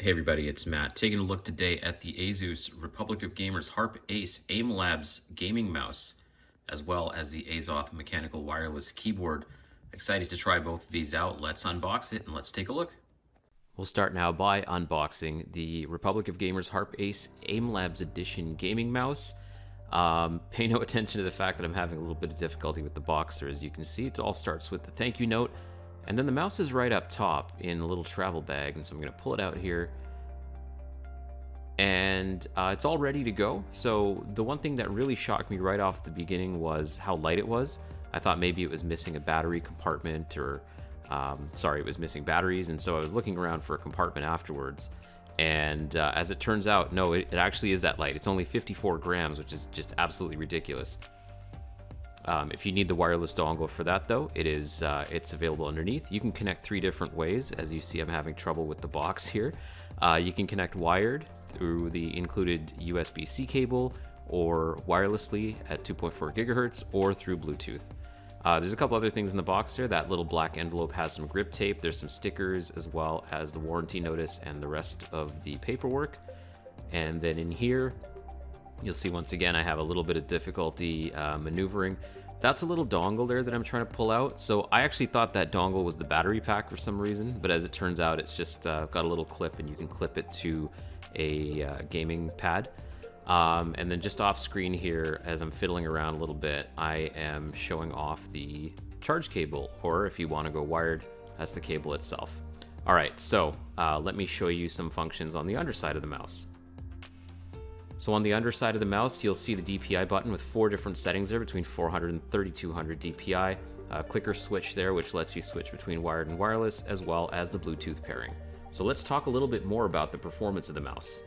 Hey everybody, it's Matt. Taking a look today at the ASUS Republic of Gamers Harpe Ace AIM Labs gaming mouse, as well as the Azoth mechanical wireless keyboard. Excited to try both of these out. Let's unbox it and let's take a look. We'll start now by unboxing the Republic of Gamers Harpe Ace AIM Labs Edition gaming mouse. Pay no attention to the fact that I'm having a little bit of difficulty with the box there. As you can see, it all starts with the thank you note. And then the mouse is right up top in a little travel bag, and so I'm going to pull it out here. And it's all ready to go. So the one thing that really shocked me right off the beginning was how light it was. I thought maybe it was missing a battery compartment, or it was missing batteries, and so I was looking around for a compartment afterwards. And as it turns out, no, it actually is that light. It's only 54 grams, which is just absolutely ridiculous. If you need the wireless dongle for that, though, it's available underneath. You can connect 3 different ways. As you see, I'm having trouble with the box here. You can connect wired through the included USB-C cable, or wirelessly at 2.4 gigahertz, or through Bluetooth. There's a couple other things in the box there. That little black envelope has some grip tape. There's some stickers, as well as the warranty notice and the rest of the paperwork. And then in here, you'll see once again I have a little bit of difficulty maneuvering. That's a little dongle there that I'm trying to pull out. So I actually thought that dongle was the battery pack for some reason, but as it turns out, it's just got a little clip, and you can clip it to a gaming pad. And then just off screen here, as I'm fiddling around a little bit, I am showing off the charge cable, or if you want to go wired, that's the cable itself. All right, so let me show you some functions on the underside of the mouse. So on the underside of the mouse, you'll see the DPI button with 4 different settings there, between 400 and 3200 DPI. Clicker switch there, which lets you switch between wired and wireless, as well as the Bluetooth pairing. So let's talk a little bit more about the performance of the mouse.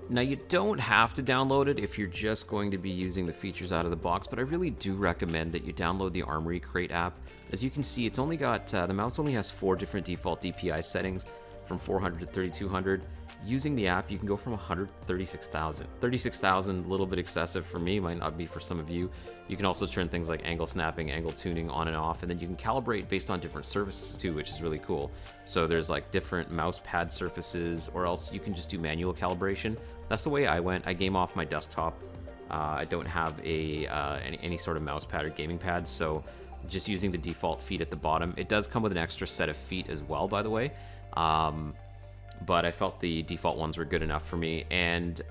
Now, you don't have to download it if you're just going to be using the features out of the box, but I really do recommend that you download the Armory Crate app. As you can see, it's only got the mouse only has 4 different default DPI settings, from 400 to 3200. Using the app, you can go from 100 to 36,000. 36,000, a little bit excessive for me, might not be for some of you. You can also turn things like angle snapping, angle tuning on and off, and then you can calibrate based on different surfaces too, which is really cool. So there's like different mouse pad surfaces, or else you can just do manual calibration. That's the way I went. I game off my desktop. I don't have any sort of mouse pad or gaming pad, so just using the default feet at the bottom. It does come with an extra set of feet as well, by the way. But I felt the default ones were good enough for me. And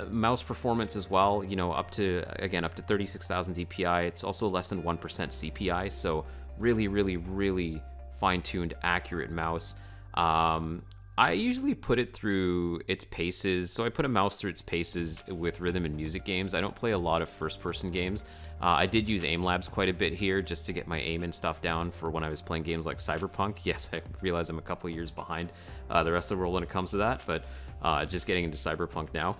mouse performance as well, you know, up to 36,000 DPI. It's also less than 1% CPI, so really fine-tuned, accurate mouse. I usually put it through its paces, so I put a mouse through its paces with rhythm and music games. I don't play a lot of first-person games. I did use AIM Labs quite a bit here just to get my aim and stuff down for when I was playing games like Cyberpunk. Yes, I realize I'm a couple years behind the rest of the world when it comes to that, but just getting into Cyberpunk now.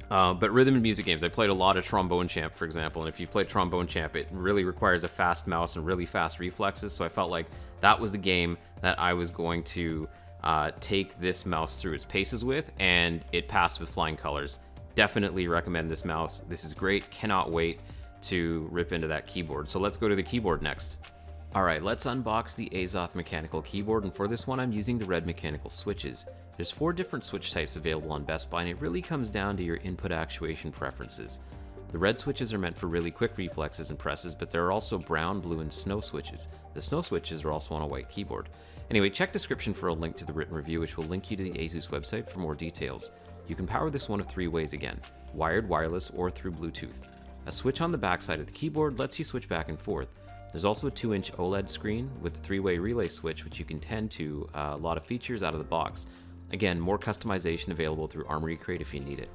But rhythm and music games, I played a lot of Trombone Champ, for example, and if you play Trombone Champ, it really requires a fast mouse and really fast reflexes, so I felt like that was the game that I was going to take this mouse through its paces with, and it passed with flying colors. Definitely recommend this mouse. This is great. Cannot wait to rip into that keyboard. So let's go to the keyboard next. All right, let's unbox the Azoth mechanical keyboard, and for this one I'm using the red mechanical switches. There's 4 different switch types available on Best Buy, and it really comes down to your input actuation preferences. The red switches are meant for really quick reflexes and presses, but there are also brown, blue, and snow switches. The snow switches are also on a white keyboard. Anyway, check description for a link to the written review, which will link you to the ASUS website for more details. You can power this one of 3 ways again: wired, wireless, or through Bluetooth. A switch on the back side of the keyboard lets you switch back and forth. There's also a 2-inch OLED screen with a 3-way relay switch, which you can tend to a lot of features out of the box. Again, more customization available through Armory Crate if you need it.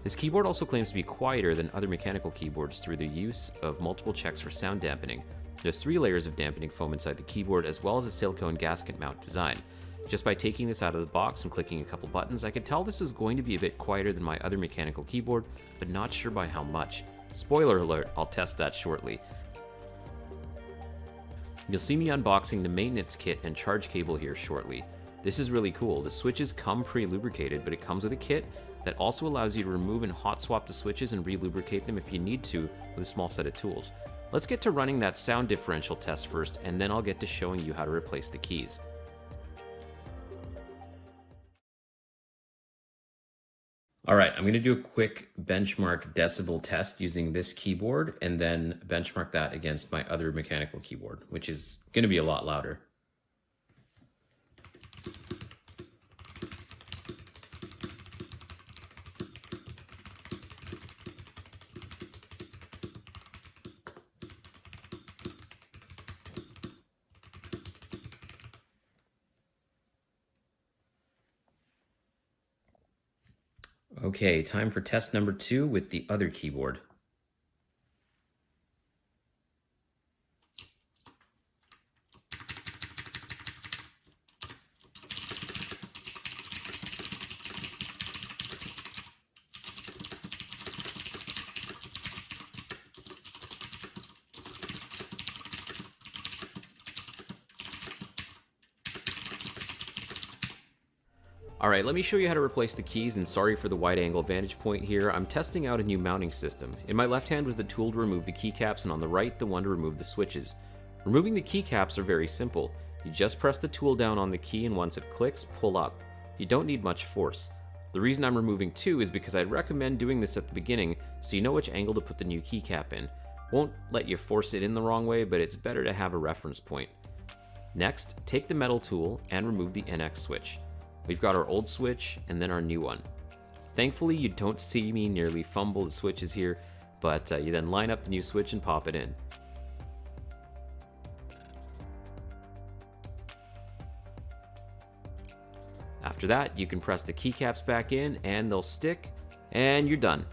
This keyboard also claims to be quieter than other mechanical keyboards through the use of multiple checks for sound dampening. There's 3 layers of dampening foam inside the keyboard, as well as a silicone gasket mount design. Just by taking this out of the box and clicking a couple buttons, I could tell this is going to be a bit quieter than my other mechanical keyboard, but not sure by how much. Spoiler alert, I'll test that shortly. You'll see me unboxing the maintenance kit and charge cable here shortly. This is really cool. The switches come pre-lubricated, but it comes with a kit that also allows you to remove and hot swap the switches and re-lubricate them if you need to with a small set of tools. Let's get to running that sound differential test first, and then I'll get to showing you how to replace the keys. All right, I'm going to do a quick benchmark decibel test using this keyboard and then benchmark that against my other mechanical keyboard, which is going to be a lot louder. Okay, time for test number 2 with the other keyboard. Alright, let me show you how to replace the keys, and sorry for the wide angle vantage point here. I'm testing out a new mounting system. In my left hand was the tool to remove the keycaps, and on the right, the one to remove the switches. Removing the keycaps are very simple. You just press the tool down on the key, and once it clicks, pull up. You don't need much force. The reason I'm removing 2 is because I'd recommend doing this at the beginning so you know which angle to put the new keycap in. Won't let you force it in the wrong way, but it's better to have a reference point. Next, take the metal tool and remove the NX switch. We've got our old switch and then our new one. Thankfully, you don't see me nearly fumble the switches here, but you then line up the new switch and pop it in. After that, you can press the keycaps back in and they'll stick, and you're done.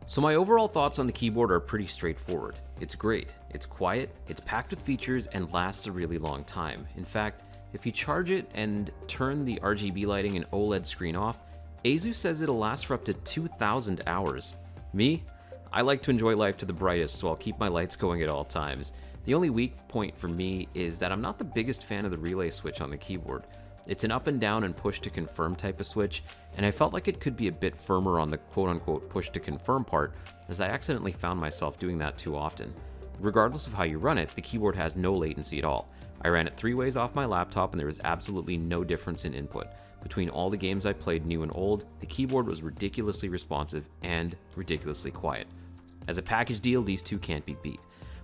So my overall thoughts on the keyboard are pretty straightforward. It's great, it's quiet, it's packed with features, and lasts a really long time. In fact, if you charge it and turn the RGB lighting and OLED screen off, ASUS says it'll last for up to 2,000 hours. Me? I like to enjoy life to the brightest, so I'll keep my lights going at all times. The only weak point for me is that I'm not the biggest fan of the relay switch on the keyboard. It's an up and down and push to confirm type of switch, and I felt like it could be a bit firmer on the quote-unquote push to confirm part, as I accidentally found myself doing that too often. Regardless of how you run it, the keyboard has no latency at all. I ran it 3 ways off my laptop and there was absolutely no difference in input. Between all the games I played new and old, the keyboard was ridiculously responsive and ridiculously quiet. As a package deal, these two can't be beat.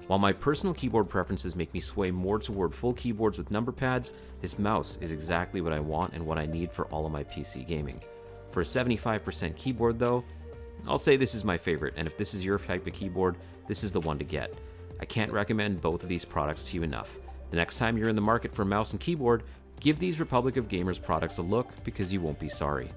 While my personal keyboard preferences make me sway more toward full keyboards with number pads, this mouse is exactly what I want and what I need for all of my PC gaming. For a 75% keyboard though, I'll say this is my favorite, and if this is your type of keyboard, this is the one to get. I can't recommend both of these products to you enough. The next time you're in the market for a mouse and keyboard, give these Republic of Gamers products a look because you won't be sorry.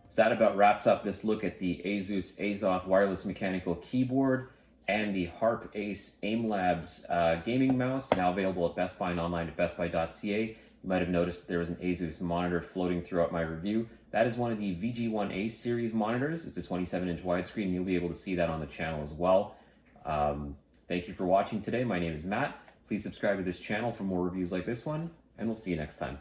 So that about wraps up this look at the ASUS Azoth wireless mechanical keyboard and the Harpe Ace Aim Labs gaming mouse, now available at Best Buy and online at bestbuy.ca. You might have noticed there was an ASUS monitor floating throughout my review. That is one of the VG1A series monitors. It's a 27-inch widescreen. You'll be able to see that on the channel as well. Thank you for watching today. My name is Matt. Please subscribe to this channel for more reviews like this one, and we'll see you next time.